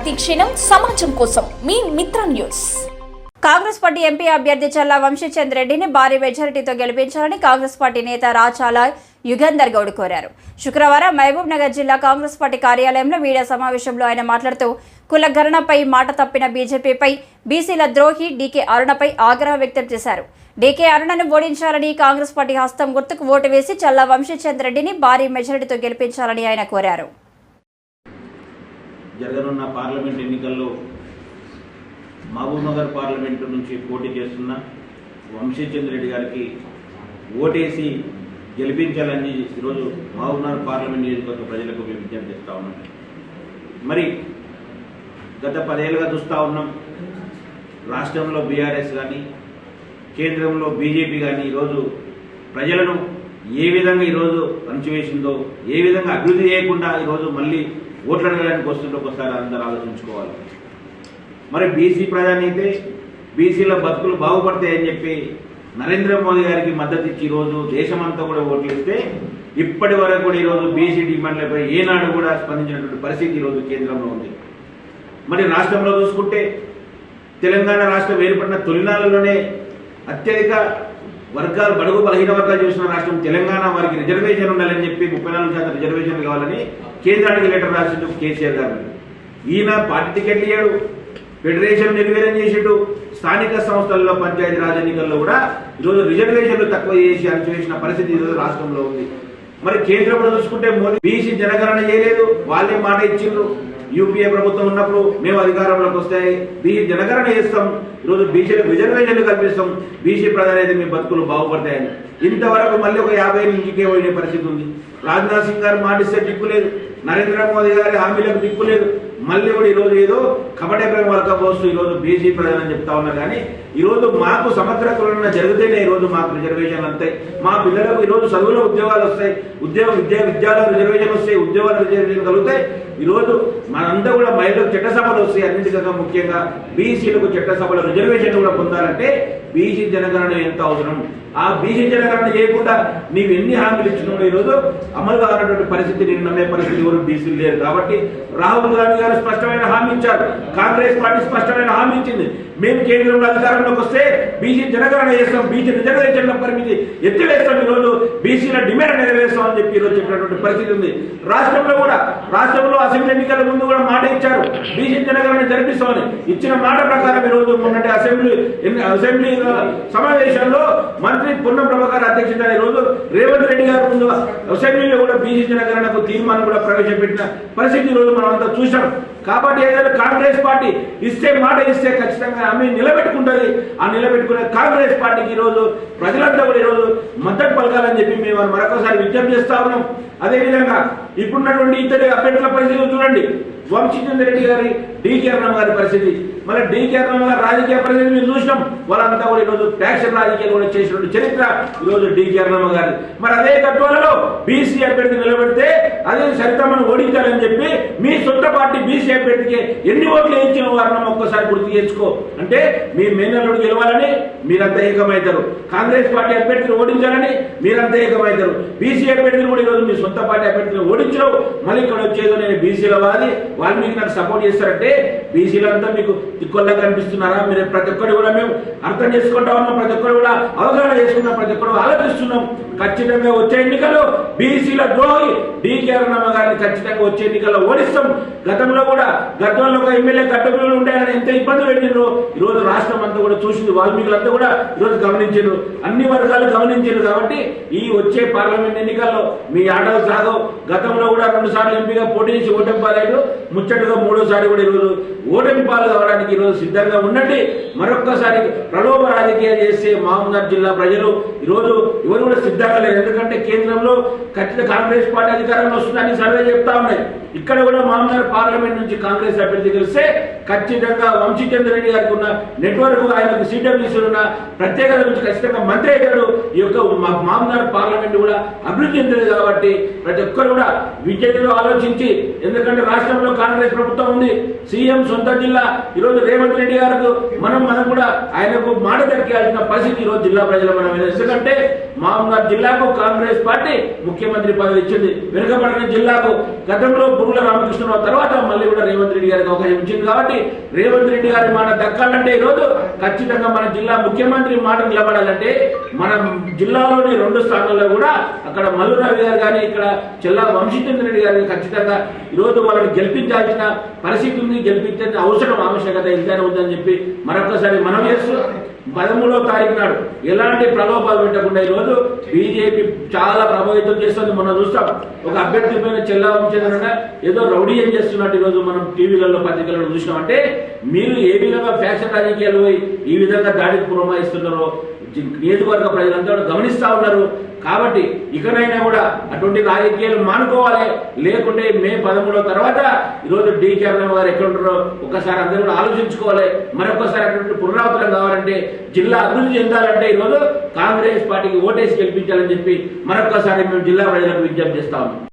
ప్రతి క్షణం సమాజం కోసం మీ మిత్ర న్యూస్. కాంగ్రెస్ పార్టీ ఎంపీ అభ్యర్థి చల్లా వంశీచంద్ రెడ్డిని భారీ మెజారిటీతో గెలిపించాలని కాంగ్రెస్ పార్టీ నేత రాచాల యుగంధర్ గౌడ్ కోరారు. శుక్రవారం మహబూబ్ నగర్ జిల్లా కాంగ్రెస్ పార్టీ కార్యాలయంలో మీడియా సమావేశంలో ఆయన మాట్లాడుతూ కుల గణనపై మాట తప్పిన బీజేపీపై బీసీల ద్రోహి డీకే అరుణపై ఆగ్రహం వ్యక్తం చేశారు. డీకే అరుణను ఓడించాలని కాంగ్రెస్ పార్టీ హస్తం గుర్తుకు ఓటు వేసి చల్లా వంశీచంద్ రెడ్డిని భారీ మెజారిటీతో గెలిపించాలని ఆయన కోరారు. జరగనున్న పార్లమెంట్ ఎన్నికల్లో మహబూబ్ నగర్ పార్లమెంటు నుంచి పోటీ చేస్తున్న వంశీచంద్ రెడ్డి గారికి ఓటేసి గెలిపించాలని ఈరోజు మహబూబ్ నగర్ పార్లమెంట్ నియోజకవర్గ ప్రజలకు విజ్ఞప్తి చేస్తూ ఉన్నాం. మరి గత 10 ఏళ్ళుగా చూస్తూ ఉన్నాం, రాష్ట్రంలో బీఆర్ఎస్ కానీ కేంద్రంలో బీజేపీ కానీ ఈరోజు ప్రజలను ఏ విధంగా ఈరోజు అణచివేసిందో, ఏ విధంగా అభివృద్ధి చేయకుండా ఈరోజు మళ్ళీ ఓట్లు అడగడానికి వస్తుంటే ఒకసారి అందరూ ఆలోచించుకోవాలి. మరి బీసీ ప్రధాని అయితే బీసీల బతుకులు బాగుపడతాయని చెప్పి నరేంద్ర మోదీ గారికి మద్దతు ఇచ్చి ఈరోజు దేశమంతా కూడా ఓట్లు ఇస్తే ఇప్పటి వరకు కూడా ఈరోజు బీసీ డిమాండ్లపై ఏనాడు కూడా స్పందించినటువంటి పరిస్థితి ఈరోజు కేంద్రంలో ఉంది. మరి రాష్ట్రంలో చూసుకుంటే తెలంగాణ రాష్ట్రం ఏర్పడిన తొలినాళ్లలోనే అత్యధిక వర్గాలు బడుగు బలహీన వర్గాలు చేసిన రాష్ట్రం తెలంగాణ. వారికి రిజర్వేషన్ ఉండాలని చెప్పి 34% రిజర్వేషన్ కావాలని కేంద్రానికి లెటర్ రాసిండు కేసీఆర్ గారు. ఈయన పార్టీ టికెట్లు ఇయ్యాడు, ఫెడరేషన్ నిర్వీర్యం చేసిండు, స్థానిక సంస్థల్లో పంచాయతీ రాజ్ ఎన్నికల్లో కూడా ఈరోజు రిజర్వేషన్లు తక్కువ చేసి అణచివేసిన పరిస్థితి ఈరోజు రాష్ట్రంలో ఉంది. మరి కేంద్రంలో చూసుకుంటే మోదీ బీసీ జనగణన చేయలేదు, వాళ్ళే మాట ఇచ్చిండ్రు. యూపీఏ ప్రభుత్వం ఉన్నప్పుడు మేము అధికారంలోకి వస్తాయి బీసీ జనగణన చేస్తాం, ఈరోజు బీసీలకు రిజర్వేషన్లు కల్పిస్తాం, బీసీ ప్రధాని అయితే మీ బతుకులు బాగుపడతాయని ఇంతవరకు మళ్ళీ ఒక 50 ఇంటికే పోయిన పరిస్థితి ఉంది. రాజ్నాథ్ సింగ్ గారు మాటిస్తే దిక్కు లేదు, నరేంద్ర మోదీ గారి హామీలకు దిక్కు లేదు. మళ్ళీ కూడా ఈరోజు ఏదో కబడ్డీ ప్రేమ వరకు ఈరోజు బీసీ ప్రధాని అని చెప్తా ఉన్నారు. కానీ ఈరోజు మాకు సమగ్ర కులగణన జరిగితేనే ఈరోజు మాకు రిజర్వేషన్లు వస్తాయి, మా పిల్లలకు ఈరోజు చదువులో ఉద్యోగాలు వస్తాయి, విద్యాలో రిజర్వేషన్ వస్తాయి, ఉద్యోగాల రిజర్వేషన్ కలుగుతాయి. ఈరోజు మనంతా కూడా మహిళలకు చట్టసభలు వస్తాయి. అన్నింటికన్నా ముఖ్యంగా బీసీలకు చట్టసభలో రిజర్వేషన్ కూడా పొందాలంటే బీసీ జనగణన ఎంత అవసరం. ఆ బీసీ జనగణన చేయకుండా నీవు ఎన్ని హామీలు ఇచ్చినావు ఈరోజు అమలు కానటువంటి పరిస్థితి, నేను నమ్మే పరిస్థితి ఎవరు బీసీలు లేరు. కాబట్టి రాహుల్ గాంధీ గారు స్పష్టమైన హామీ ఇచ్చారు, కాంగ్రెస్ పార్టీ స్పష్టమైన హామీ ఇచ్చింది, మేము కేంద్రంలో అధికారంలోకి వస్తే బీసీ జనగణన చేస్తాం, బీసీ రిజర్వేషన్ల పరిమితి ఎత్తివేస్తాం, ఈరోజు బీసీల డిమాండ్ నెరవేరుస్తాం అని చెప్పి ఈరోజు చెప్పినటువంటి పరిస్థితి ఉంది. రాష్ట్రంలో అసెంబ్లీ ఎన్నికల ముందు కూడా మాట ఇచ్చారు, బీసీ జనగణన జరిపిస్తామని. ఇచ్చిన మాట ప్రకారం ఈరోజు మొన్నటి అసెంబ్లీ సమావేశంలో మంత్రి పొన్నం ప్రభాకర్ అధ్యక్షత ఈరోజు రేవంత్ రెడ్డి గారు ముందు అసెంబ్లీలో కూడా బీసీ జనగణనకు తీర్మానం కూడా ప్రవేశపెట్టిన పరిస్థితి ఈరోజు మనం అంతా చూసాం. కాబట్టి ఏదైనా కాంగ్రెస్ పార్టీ మాట ఇస్తే ఖచ్చితంగా ఆమె నిలబెట్టుకుంటుంది. ఆ నిలబెట్టుకునే కాంగ్రెస్ పార్టీకి ఈరోజు ప్రజలంతా కూడా ఈరోజు మద్దతు పలకాలని చెప్పి మేము మరొకసారి విజ్ఞప్తి చేస్తా ఉన్నాం. అదేవిధంగా ఇప్పుడున్నటువంటి ఇతర అభ్యర్థుల పరిస్థితి చూడండి, వంశీచంద్ రెడ్డి గారి, డీకే అరుణ గారి పరిస్థితి, మళ్ళీ డీకే అరుణ గారి రాజకీయ పరిస్థితి మేము చూసినాం. వాళ్ళంతా కూడా ఈరోజు ఫ్యాక్షన్ రాజకీయాలు కూడా చేసినటువంటి చరిత్ర ఈరోజు డీకే అరుణ గారి. మరి అదే గద్వాలలో బీసీ అభ్యర్థి నిలబెడితే అదే సరితమ్మను ఓడించాలని చెప్పి మీ సొంత పార్టీ బీసీ అభ్యర్థికి ఎన్ని ఓట్లు ఇచ్చిన వారిని ఒక్కసారి గుర్తు చేసుకో అంటే మీ మేనల్లుడు గెలవాలని మీరంతా ఏకమవుతారు, కాంగ్రెస్ పార్టీ అభ్యర్థిని ఓడించాలని మీరంతా ఏకమవుతారు, బీసీ అభ్యర్థిని కూడా ఈరోజు మీ సొంత పార్టీ అభ్యర్థిని ఓడించడం. మళ్ళీ ఇక్కడ వచ్చేదో నేను బీసీల వాది, వాళ్ళు మీకు నాకు సపోర్ట్ చేస్తారంటే బీసీలంతా మీకు తిక్కొల్లా కనిపిస్తున్నారా? మీరు ప్రతి ఒక్కరు కూడా మేము అర్థం చేసుకుంటా ఉన్నాం, ప్రతి ఒక్కరు కూడా అవగాహన చేసుకున్నాం, ప్రతి ఒక్కరు ఆలోచిస్తున్నాం. ఖచ్చితంగా వచ్చే ఎన్నికల్లో బీసీల ద్రోహి డీకే అరుణ గారిని ఖచ్చితంగా వచ్చే ఎన్నికల్లో ఓడిస్తాం. గతంలో కూడా గతంలో ఒక ఎమ్మెల్యే గట్టబిల్లులు ఉంటాయని ఎంత ఇబ్బంది పెట్టిండ్రు ఈరోజు రాష్ట్రం అంతా కూడా చూసింది, వాల్మీకులంతా కూడా ఈరోజు గమనించారు, అన్ని వర్గాలు గమనించారు. కాబట్టి ఈ వచ్చే పార్లమెంట్ ఎన్నికల్లో మీ ఆటలు సాగవు. గతంలో కూడా 2 సార్లు ఎంపీగా పోటీ చేసి ఓటమి పాలయ్యారు, ముచ్చటగా 3వ సారి కూడా ఈరోజు ఓటమి పాలు కావడానికి ఈరోజు సిద్ధంగా ఉండండి. మరొక్కసారి ప్రలోభ రాజకీయాలు చేస్తే మహబూబ్నగర్ జిల్లా ప్రజలు ఈరోజు ఎవరు కూడా సిద్ధంగా లేరు. ఎందుకంటే కేంద్రంలో ఖచ్చితంగా కాంగ్రెస్ పార్టీ అధికారంలో వస్తుందని సర్వే చెప్తా ఉన్నాయి. ఇక్కడ కూడా మహబూబ్నగర్ పార్లమెంట్ నుంచి కాంగ్రెస్ అభ్యర్థి గెలిస్తే ఖచ్చితంగా వంశీచంద్ రెడ్డి గారికి ఉన్న నెట్వర్క్, ఆయనకు సిడబ్ల్యూసీ ఉన్న ప్రత్యేకత నుంచి ఖచ్చితంగా మంత్రి అయ్యాడు. ఈ యొక్క మహబూబ్నగర్ పార్లమెంట్ కూడా అభివృద్ధి చెందింది. కాబట్టి ప్రతి ఒక్కరు కూడా విజయంలో ఆలోచించి, ఎందుకంటే రాష్ట్రంలో కాంగ్రెస్ ప్రభుత్వం ఉంది, సీఎం సొంత జిల్లా ఈరోజు రేవంత్ రెడ్డి గారికి మనం కూడా ఆయనకు మాట దక్కాల్సిన పరిస్థితి ఈరోజు జిల్లా ప్రజలు మనం. ఎందుకంటే మహబూబ్నగర్ జిల్లాకు కాంగ్రెస్ పార్టీ ముఖ్యమంత్రి పదవి ఇచ్చింది. వెనుకబడిన జిల్లాకు గతంలో పురుగుల రామకృష్ణరావు తర్వాత మళ్ళీ కూడా రేవంత్ రెడ్డి గారికి అవకాశం ఇచ్చింది. కాబట్టి రేవంత్ రెడ్డి గారి మాట దక్కాలంటే ఈరోజు ఖచ్చితంగా మన జిల్లా ముఖ్యమంత్రి మాట నిలబడాలంటే మన జిల్లాలోని 2 స్థానాల్లో కూడా అక్కడ మల్లు రవి గారు కానీ ఇక్కడ చెల్లా వంశీచంద్ర రెడ్డి గారిని ఖచ్చితంగా ఈరోజు వాళ్ళని గెలిపించాల్సిన పరిస్థితి ఉంది. గెలిపించే ఆవశ్యకత ఎంతైనా ఉందని చెప్పి మరొకసారి మనం చేస్తూ 13వ తారీఖు నాడు ఎలాంటి ప్రలోభాలు పెట్టకుండా ఈరోజు బీజేపీ చాలా ప్రభావితం చేస్తుంది. మనం చూస్తాం ఒక అభ్యర్థి పైన చెల్లా వంశీచంద్ర ఏదో రౌడీ ఏం చేస్తున్నట్టు ఈరోజు మనం టీవీలలో పత్రికలలో చూసినాం. అంటే మీరు ఏ విధంగా ఫ్యాషన్ రాజకీయాలు ఈ విధంగా దాడికి పురమాయిస్తున్నారో నియోజకవర్గ ప్రజలంతా గమనిస్తా ఉన్నారు. కాబట్టి ఇకనైనా కూడా అటువంటి రాజకీయాలు మానుకోవాలి. లేకుంటే మే 13 తర్వాత ఈరోజు డీకే అరుణ గారు ఎక్కడ ఉంటారో ఒక్కసారి అందరూ కూడా ఆలోచించుకోవాలి. మరొకసారి అటువంటి పునరావృతం కావాలంటే జిల్లా అభివృద్ధి చెందాలంటే ఈరోజు కాంగ్రెస్ పార్టీకి ఓటేసి గెలిపించాలని చెప్పి మరొకసారి మేము జిల్లా ప్రజలకు విజ్ఞప్తి చేస్తా ఉన్నాం.